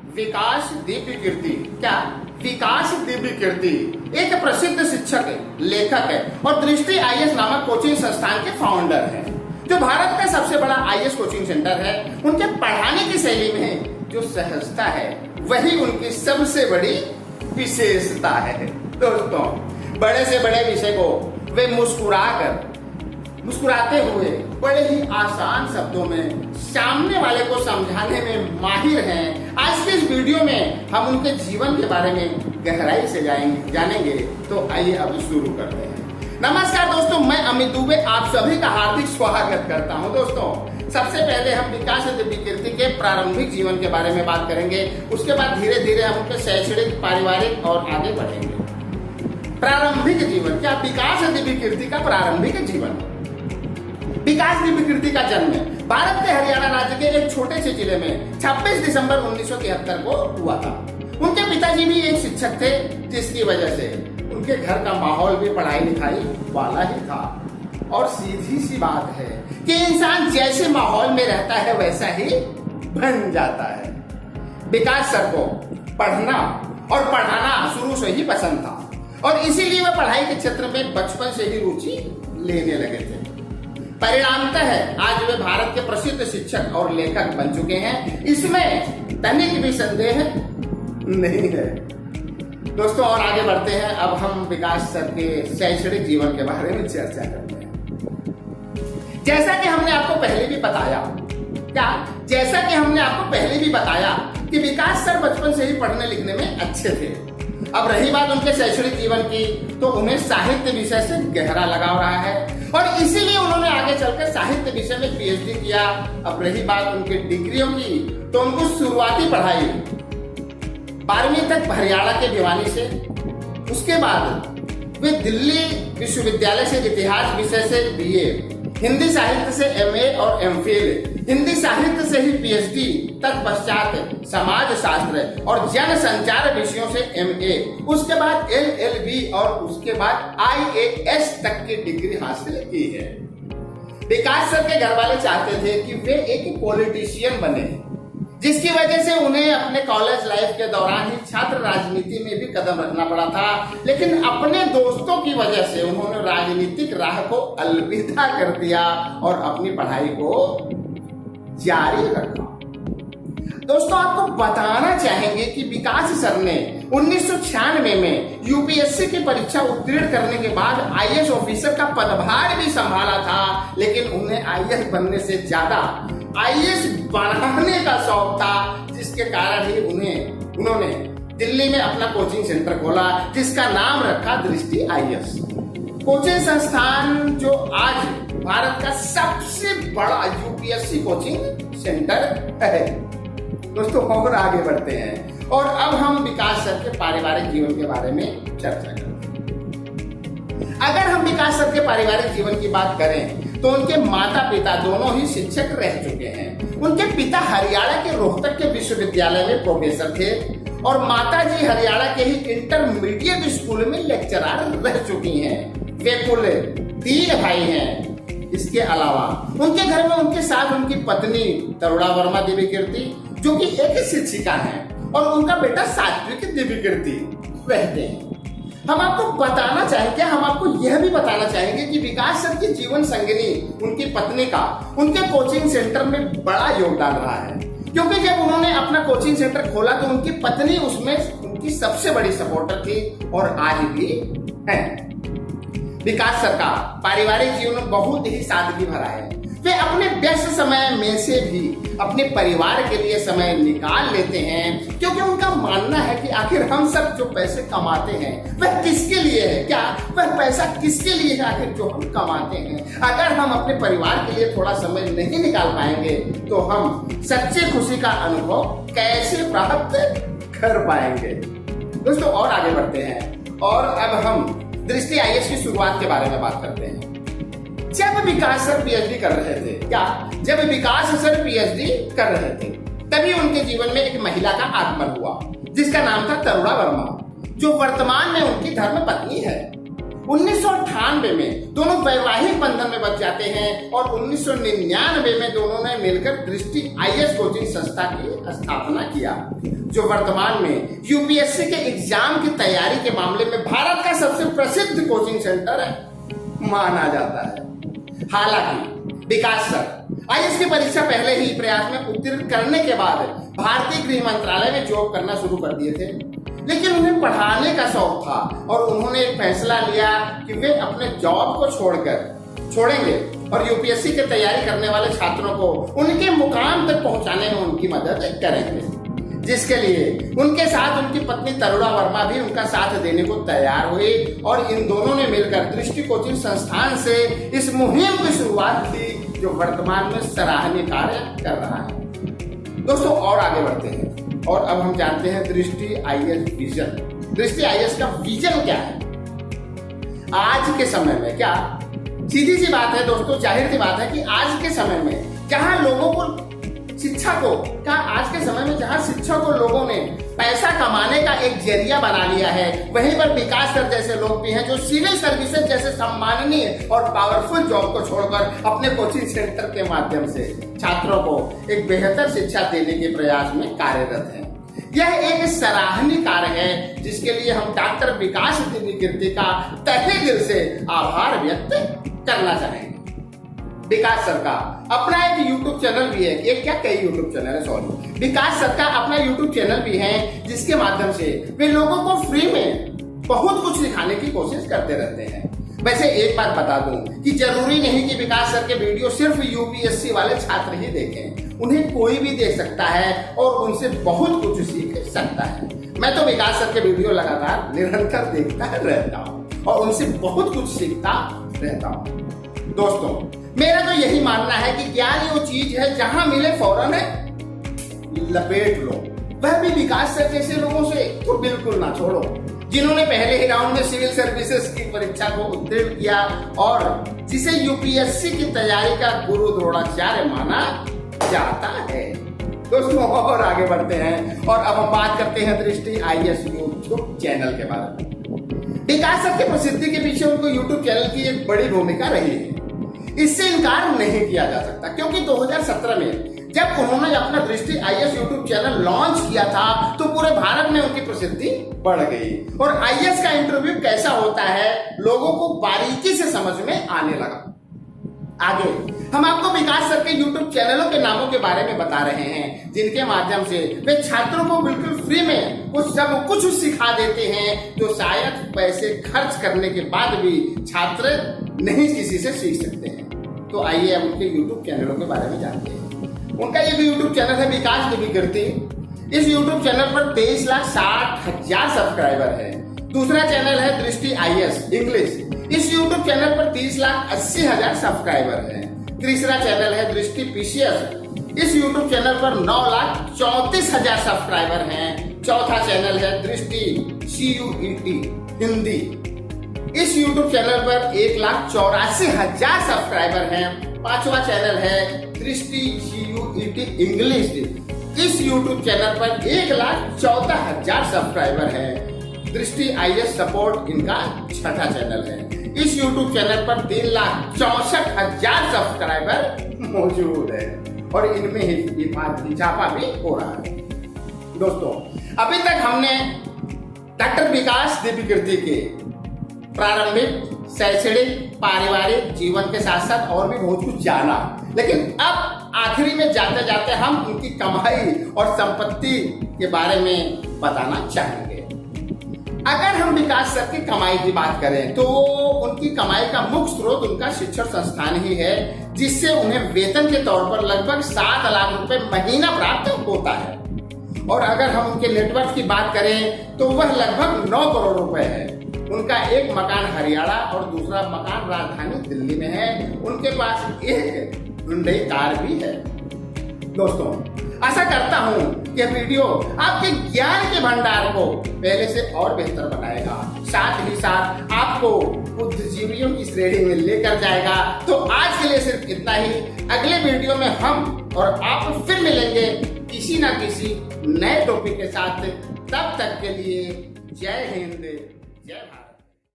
विकास दिव्य कीर्ति, क्या विकास दिव्य कीर्ति एक प्रसिद्ध शिक्षक है, लेखक है और दृष्टि आईएएस नामक कोचिंग संस्थान के फाउंडर हैं, जो भारत का सबसे बड़ा आईएएस कोचिंग सेंटर है। उनके पढ़ाने की शैली में जो सहजता है वही उनकी सबसे बड़ी विशेषता है। दोस्तों, बड़े से बड़े विषय को वे मुस्कुराते हुए बड़े ही आसान शब्दों में सामने वाले को समझाने में माहिर हैं। आज के इस वीडियो में हम उनके जीवन के बारे में गहराई से जानेंगे। तो आइए अब शुरू करते हैं। नमस्कार दोस्तों, मैं अमित दुबे आप सभी का हार्दिक स्वागत करता हूं। दोस्तों, सबसे पहले हम विकास दिव्य कीर्ति के प्रारंभिक जीवन के बारे में बात करेंगे। उसके बाद धीरे धीरे हम उनके शैक्षणिक, पारिवारिक और आगे बढ़ेंगे। प्रारंभिक जीवन, क्या विकास दिव्य कीर्ति का प्रारंभिक जीवन। विकास दिव्य कीर्ति का जन्म भारत के हरियाणा राज्य के एक छोटे से जिले में 26 दिसंबर 1973 को हुआ था। उनके पिताजी भी एक शिक्षक थे, जिसकी वजह से उनके घर का माहौल भी पढ़ाई लिखाई वाला ही था। और सीधी सी बात है कि इंसान जैसे माहौल में रहता है वैसा ही बन जाता है। विकास सर को पढ़ना और पढ़ाना शुरू से ही पसंद था और इसीलिए वह पढ़ाई के क्षेत्र में बचपन से ही रुचि लेने लगे थे। परिणामतः आज वे भारत के प्रसिद्ध शिक्षक और लेखक बन चुके हैं, इसमें तनिक भी संदेह नहीं है। दोस्तों, और आगे बढ़ते हैं। अब हम विकास सर के शैक्षणिक जीवन के बारे में चर्चा करते हैं। जैसा कि हमने आपको पहले भी बताया कि विकास सर बचपन से ही पढ़ने लिखने में अच्छे थे। अब रही बात उनके शैक्षणिक जीवन की, तो उन्हें साहित्य विषय से गहरा लगाव रहा है और इसीलिए उन्होंने आगे चलकर साहित्य विषय में पीएचडी किया। अब रही बात उनकी डिग्रियों की, तो उनको शुरुआती पढ़ाई 12वीं तक हरियाणा के भिवानी से, उसके बाद वे दिल्ली विश्वविद्यालय से इतिहास विषय से बीए, हिंदी साहित्य से एमए और एमफिल, हिंदी साहित्य से ही पीएचडी, तत्पश्चात समाज शास्त्र और जन संचार विषयों से एमए, उसके बाद एलएलबी और उसके बाद आईएएस तक की डिग्री हासिल की है। विकास सर के घर वाले चाहते थे कि वे एक पॉलिटिशियन बने, जिसकी वजह से उन्हें अपने कॉलेज लाइफ के दौरान ही छात्र राजनीति में भी कदम रखना पड़ा था। लेकिन अपने दोस्तों की वजह से उन्होंने राजनीतिक राह को अलविदा कर दिया और अपनी पढ़ाई को जारी रखा। दोस्तों, आपको बताना चाहेंगे कि विकास सर ने 1996 में यूपीएससी की परीक्षा उत्तीर्ण करने के बाद आईएएस ऑफिसर का पदभार भी संभाला था, लेकिन उन्हें आईएएस बनने से ज्यादा आईएएस बनाने का शौक था, जिसके कारण ही उन्होंने दिल्ली में अपना कोचिंग सेंटर खोला, जिसका नाम रखा दृष्टि आईएएस कोचिंग संस्थान, जो आज भारत का सबसे बड़ा यूपीएससी कोचिंग सेंटर है। दोस्तों, और आगे बढ़ते हैं और अब हम विकास सर के पारिवारिक जीवन के बारे में चर्चा करते हैं। अगर हम विकास सर के पारिवारिक जीवन की बात करें तो उनके माता पिता दोनों ही शिक्षक रह चुके हैं। उनके पिता हरियाणा के रोहतक के विश्वविद्यालय में प्रोफेसर थे और माता जी हरियाणा के ही इंटरमीडिएट स्कूल में लेक्चरर रह चुकी हैं। वे कुल 3 भाई हैं। इसके अलावा उनके घर में उनके साथ उनकी पत्नी तरुणा वर्मा दिव्य कीर्ति, जो कि एक शिक्षिका हैं, और उनका बेटा सात्विक दिव्य कीर्ति रहते हैं। हम आपको यह भी बताना चाहेंगे कि विकास सर की जीवन संगिनी उनकी पत्नी का उनके कोचिंग सेंटर में बड़ा योगदान रहा है, क्योंकि जब उन्होंने अपना कोचिंग सेंटर खोला तो उनकी पत्नी उसमें उनकी सबसे बड़ी सपोर्टर थी और आज भी है। विकास सर का पारिवारिक जीवन बहुत ही सादगी भरा है। वे अपने व्यस्त समय में से भी अपने परिवार के लिए समय निकाल लेते हैं, क्योंकि उनका मानना है कि आखिर हम सब जो पैसे कमाते हैं वह किसके लिए है, क्या वह पैसा किसके लिए है आखिर जो हम कमाते हैं। अगर हम अपने परिवार के लिए थोड़ा समय नहीं निकाल पाएंगे तो हम सच्ची खुशी का अनुभव कैसे प्राप्त कर पाएंगे। दोस्तों, और आगे बढ़ते हैं और अब हम दृष्टि आईएएस की शुरुआत के बारे में बात करते हैं। जब विकास सर पीएचडी कर रहे थे, तभी उनके जीवन में एक महिला का आगमन हुआ, जिसका नाम था तरुणा वर्मा, जो वर्तमान में उनकी धर्मपत्नी है। 1998 में दोनों वैवाहिक बंधन में बच जाते हैं और 1999 में दोनों ने मिलकर दृष्टि IAS कोचिंग संस्था की स्थापना किया, जो वर्तमान में यूपीएससी के एग्जाम की तैयारी के मामले में भारत का सबसे प्रसिद्ध कोचिंग सेंटर माना जाता है। हालांकि विकास सर IAS की परीक्षा पहले ही प्रयास में उत्तीर्ण करने के बाद भारतीय गृह मंत्रालय में जॉब करना शुरू कर दिए थे, लेकिन उन्हें पढ़ाने का शौक था और उन्होंने एक फैसला लिया कि वे अपने जॉब को छोड़ेंगे और यूपीएससी की तैयारी करने वाले छात्रों को उनके मुकाम तक पहुंचाने में उनकी मदद करेंगे, जिसके लिए उनके साथ उनकी पत्नी तरुणा वर्मा भी उनका साथ देने को तैयार हुई और इन दोनों ने मिलकर दृष्टि कोचिंग संस्थान से इस मुहिम की शुरुआत की, जो वर्तमान में सराहनीय कार्य कर रहा है। दोस्तों और आगे बढ़ते हैं और अब हम जानते हैं दृष्टि IAS विजन। दृष्टि IAS का विजन क्या है आज के समय में? क्या सीधी सी बात है दोस्तों, जाहिर सी बात है कि आज के समय में जहां लोगों को शिक्षा को लोगों ने पैसा कमाने का एक जरिया बना लिया है, वहीं पर विकास सर जैसे लोग भी हैं जो सिविल सर्विसेज जैसे सम्माननीय और पावरफुल जॉब को छोड़कर अपने कोचिंग सेंटर के माध्यम से छात्रों को एक बेहतर शिक्षा देने के प्रयास में कार्यरत हैं। यह एक सराहनीय कार्य है जिसके लिए हम डॉक्टर विकास दिव्यकीर्ति का तहे दिल से आभार व्यक्त करना चाहेंगे। विकास सर का अपना एक YouTube चैनल भी है, एक क्या कई YouTube चैनल है, सॉरी, विकास सर का अपना YouTube चैनल भी है जिसके माध्यम से वे लोगों को फ्री में बहुत कुछ सिखाने की कोशिश करते रहते हैं। वैसे एक बात बता दूं कि जरूरी नहीं कि विकास सर के वीडियो सिर्फ यूपीएससी वाले छात्र ही देखें, उन्हें कोई भी देख सकता है और उनसे बहुत कुछ सीख सकता है। मैं तो विकास सर के वीडियो लगातार निरंतर देखता रहता हूँ और उनसे बहुत कुछ सीखता रहता हूँ। दोस्तों मेरा तो यही मानना है कि ज्ञान वो चीज है जहां मिले फौरन लपेट लो, वह भी विकास सर जैसे लोगों से तो बिल्कुल ना छोड़ो, जिन्होंने पहले ही राउंड में सिविल सर्विसेज की परीक्षा को उत्तीर्ण किया और जिसे यूपीएससी की तैयारी का गुरु द्रोणाचार्य माना जाता है। दोस्तों और आगे बढ़ते हैं और अब हम बात करते हैं दृष्टि IAS यूट्यूब चैनल के बारे में। विकास सर की प्रसिद्धि के पीछे उनको यूट्यूब चैनल की एक बड़ी भूमिका रही है, इससे इनकार नहीं किया जा सकता, क्योंकि 2017 में जब उन्होंने अपना दृष्टि IAS यूट्यूब चैनल लॉन्च किया था तो पूरे भारत में उनकी प्रसिद्धि बढ़ गई और IAS का इंटरव्यू कैसा होता है लोगों को बारीकी से समझ में आने लगा। आगे हम आपको विकास सर के यूट्यूब चैनलों के नामों के बारे में बता रहे हैं जिनके माध्यम से वे छात्रों को बिल्कुल फ्री में वो सब कुछ सिखा देते हैं जो शायद पैसे खर्च करने के बाद भी छात्र नहीं किसी से सीख सकते हैं। तो आइए हम उनके यूट्यूब चैनलों के बारे में जानते हैं। उनका एक यूट्यूब चैनल है विकास दिव्यकीर्ति। इस यूट्यूब चैनल पर 23,60,000 सब्सक्राइबर है। दूसरा चैनल है दृष्टि IAS इंग्लिश। इस यूट्यूब चैनल पर 30,80,000 सब्सक्राइबर है। तीसरा चैनल है दृष्टि PCS। इस यूट्यूब चैनल पर 9,34,000 सब्सक्राइबर हैं। चौथा चैनल है दृष्टि CUET हिंदी। इस यूट्यूब चैनल पर 1,84,000 सब्सक्राइबर हैं। पांचवा चैनल है दृष्टि CUET इंग्लिश। इस यूट्यूब चैनल पर 1,14,000 सब्सक्राइबर हैं। दृष्टि IAS सपोर्ट इनका छठा चैनल है। इस यूट्यूब चैनल पर 3,64,000 सब्सक्राइबर मौजूद है और इनमें इजाफा भी हो रहा है। दोस्तों अभी तक हमने डॉक्टर विकास दिव्यकीर्ति के प्रारंभिक शैक्षणिक पारिवारिक जीवन के साथ साथ और भी बहुत कुछ जाना, लेकिन अब आखिरी में जाते जाते हम उनकी कमाई और संपत्ति के बारे में बताना चाहेंगे। अगर हम विकास सर की कमाई की बात करें तो उनकी कमाई का मुख्य स्रोत उनका शिक्षण संस्थान ही है, जिससे उन्हें वेतन के तौर पर लगभग 7 लाख रुपए महीना प्राप्त होता है। और अगर हम उनके नेटवर्क की बात करें तो वह लगभग 9 करोड़ रुपए है। उनका एक मकान हरियाणा और दूसरा मकान राजधानी दिल्ली में है। उनके पास एक हुंडई कार भी है। दोस्तों आशा करता हूं कि वीडियो आपके ज्ञान के भंडार को पहले से और बेहतर बनाएगा, साथ ही साथ आपको बुद्धिजीवियों की श्रेणी में लेकर जाएगा। तो आज के लिए सिर्फ इतना ही। अगले वीडियो में हम और आप फिर मिलेंगे किसी ना किसी नए टॉपिक के साथ। तब तक के लिए जय हिंद जय भारत।